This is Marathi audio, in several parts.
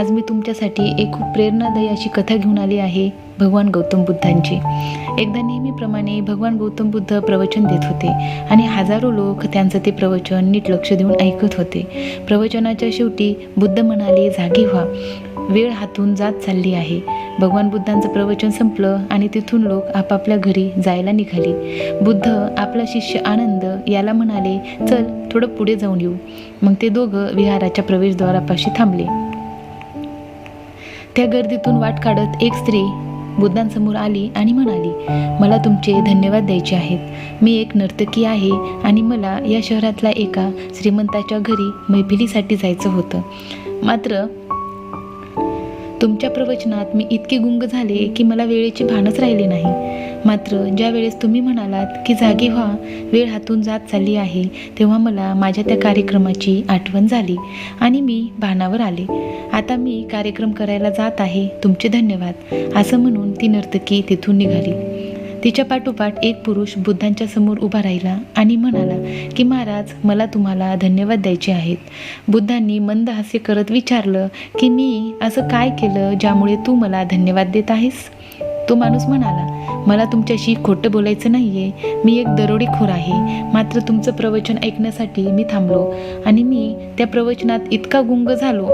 आज मी तुमच्यासाठी एक खूप प्रेरणादायी अशी कथा घेऊन आली आहे भगवान गौतम बुद्धांची। एकदा नेहमीप्रमाणे भगवान गौतम बुद्ध प्रवचन देत होते आणि हजारो लोक त्यांचं ते प्रवचन नीट लक्ष देऊन ऐकत होते। प्रवचनाच्या शेवटी बुद्ध म्हणाले, जागी व्हा, वेळ हातून जात चालली आहे। भगवान बुद्धांचं प्रवचन संपलं आणि तिथून लोक आपापल्या घरी जायला निघाले। बुद्ध आपला शिष्य आनंद याला म्हणाले, चल थोडं पुढे जाऊन येऊ। मग ते दोघं विहाराच्या प्रवेशद्वारापाशी थांबले। त्या गर्दीतून वाट काढत एक स्त्री बुद्धांसमोर आली आणि म्हणाली, मला तुमचे धन्यवाद द्यायचे आहेत। मी एक नर्तकी आहे आणि मला या शहरातल्या एका श्रीमंताच्या घरी मैफिलीसाठी जायचं होतं। मात्र तुमच्या प्रवचनात मी इतके गुंग झाले की मला वेळेचे भानच राहिले नाही। मात्र ज्या वेळेस तुम्ही म्हणालात की जागी व्हा, वेळ हातून जात चालली आहे, तेव्हा मला माझ्या त्या कार्यक्रमाची आठवण झाली आणि मी भानावर आले। आता मी कार्यक्रम करायला जात आहे, तुमचे धन्यवाद, असं म्हणून ती नर्तकी तिथून निघाली। तिच्या पाठोपाठ एक पुरुष बुद्धांच्या समोर उभा राहिला आणि म्हणाला की महाराज, मला तुम्हाला धन्यवाद द्यायचे आहेत। बुद्धांनी मंद हास्य करत विचारलं की मी असं काय केलं ज्यामुळे तू मला धन्यवाद देत आहेस? तो माणूस म्हणाला, मला तुमच्याशी खोटं बोलायचं नाहीये, मी एक दरोडेखोर आहे। मात्र तुमचं प्रवचन ऐकण्यासाठी मी थांबलो आणि मी त्या प्रवचनात इतका गुंग झालो,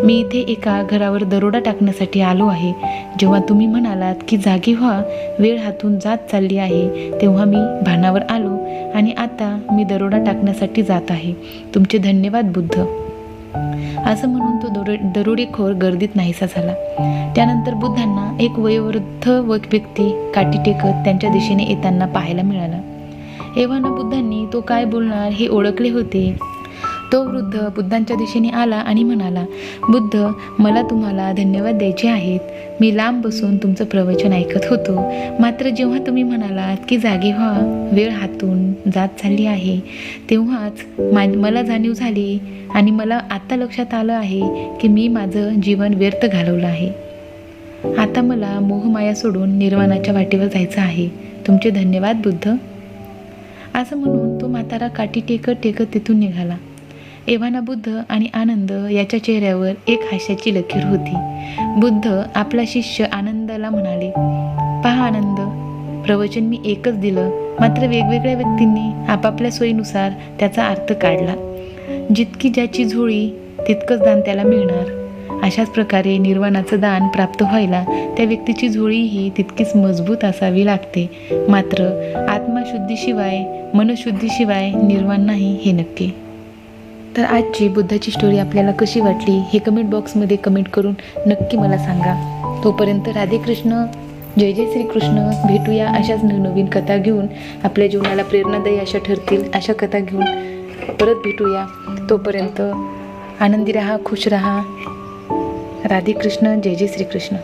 मी इथे एका घरावर दरोडा टाकण्यासाठी आलो आहे। जेव्हा तुम्ही म्हणालात की जागी व्हा, वेळ हातून जात चालली आहे, तेव्हा मी भानावर आलो आणि आता मी दरोडा टाकण्यासाठी जात आहे। तुमचे धन्यवाद बुद्ध, असं म्हणून तो दरोडेखोर गर्दीत नाहीसा झाला। त्यानंतर बुद्धांना एक वयोवृद्ध व्यक्ती काठी टेकत त्यांच्या दिशेने येताना पाहायला मिळाला। एव्हाना बुद्धांनी तो काय बोलणार हे ओळखले होते। तो वृद्ध बुद्धांच्या दिशेने आला आणि म्हणाला, बुद्ध, मला तुम्हाला धन्यवाद द्यायचे आहेत। मी लांब बसून तुमचं प्रवचन ऐकत होतो, मात्र जेव्हा तुम्ही म्हणालात की जागी व्हा, वेळ हातून जात चालली आहे, तेव्हाच मला जाणीव झाली आणि मला आत्ता लक्षात आलं आहे की मी माझं जीवन व्यर्थ घालवलं आहे। आता मला मोहमाया सोडून निर्वाणाच्या वाटेवर जायचं आहे। तुमचे धन्यवाद बुद्ध, असं म्हणून तो म्हातारा काठी टेकत टेकत तिथून निघाला। एव्हाना बुद्ध आणि आनंद याच्या चेहऱ्यावर एक हास्याची लकीर होती। बुद्ध आपला शिष्य आनंदाला म्हणाले, पहा आनंद, प्रवचन मी एकच दिलं, मात्र वेगवेगळ्या व्यक्तींनी आपापल्या सोयीनुसार त्याचा अर्थ काढला। जितकी ज्याची झोळी तितकंच दान त्याला मिळणार। अशाच प्रकारे निर्वाणाचं दान प्राप्त व्हायला त्या व्यक्तीची झोळीही तितकीच मजबूत असावी लागते। मात्र आत्मशुद्धीशिवाय, मनशुद्धीशिवाय निर्वाण नाही, हे नक्की। तर आजची बुद्धाची स्टोरी आपल्याला कशी वाटली हे कमेंट बॉक्समध्ये कमेंट करून नक्की मला सांगा। तोपर्यंत राधे कृष्ण, जय जय श्रीकृष्ण। भेटूया अशाच नवनवीन कथा घेऊन, आपल्या जीवनाला प्रेरणादायी अशा ठरतील अशा कथा घेऊन परत भेटूया। तोपर्यंत आनंदी राहा, खुश राहा। राधे कृष्ण, जय जय श्रीकृष्ण।